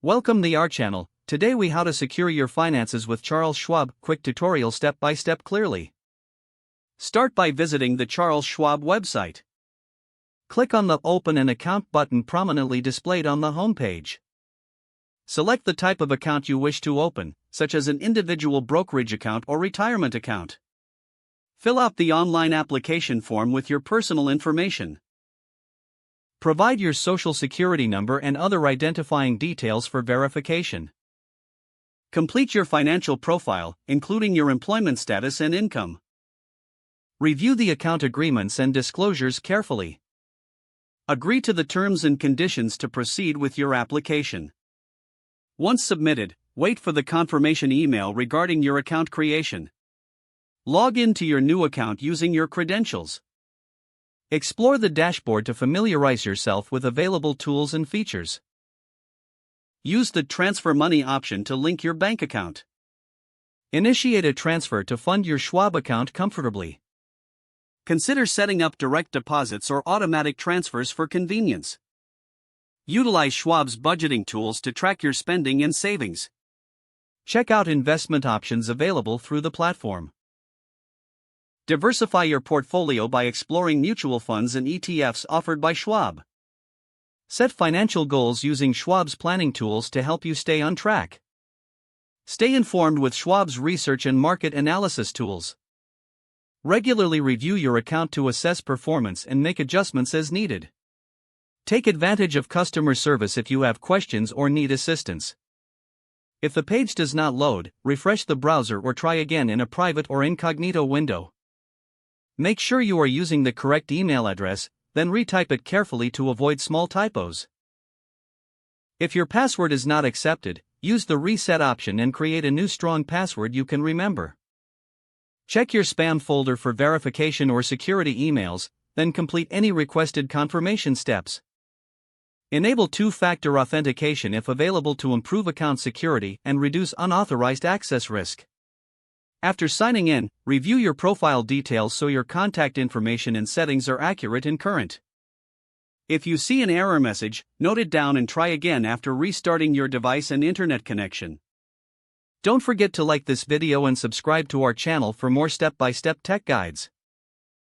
Welcome to our channel. Today we how to secure your finances with Charles Schwab. Quick tutorial step by step clearly. Start by visiting the Charles Schwab website. Click on the Open an Account button prominently displayed on the home page. Select the type of account you wish to open, such as an individual brokerage account or retirement account. Fill out the online application form with your personal information. Provide your social security number and other identifying details for verification. Complete your financial profile, including your employment status and income. Review the account agreements and disclosures carefully. Agree to the terms and conditions to proceed with your application. Once submitted, wait for the confirmation email regarding your account creation. Log into your new account using your credentials. Explore the dashboard to familiarize yourself with available tools and features. Use the Transfer Money option to link your bank account. Initiate a transfer to fund your Schwab account comfortably. Consider setting up direct deposits or automatic transfers for convenience. Utilize Schwab's budgeting tools to track your spending and savings. Check out investment options available through the platform. Diversify your portfolio by exploring mutual funds and ETFs offered by Schwab. Set financial goals using Schwab's planning tools to help you stay on track. Stay informed with Schwab's research and market analysis tools. Regularly review your account to assess performance and make adjustments as needed. Take advantage of customer service if you have questions or need assistance. If the page does not load, refresh the browser or try again in a private or incognito window. Make sure you are using the correct email address, then retype it carefully to avoid small typos. If your password is not accepted, use the reset option and create a new strong password you can remember. Check your spam folder for verification or security emails, then complete any requested confirmation steps. Enable two-factor authentication if available to improve account security and reduce unauthorized access risk. After signing in, review your profile details so your contact information and settings are accurate and current. If you see an error message, note it down and try again after restarting your device and internet connection. Don't forget to like this video and subscribe to our channel for more step-by-step tech guides.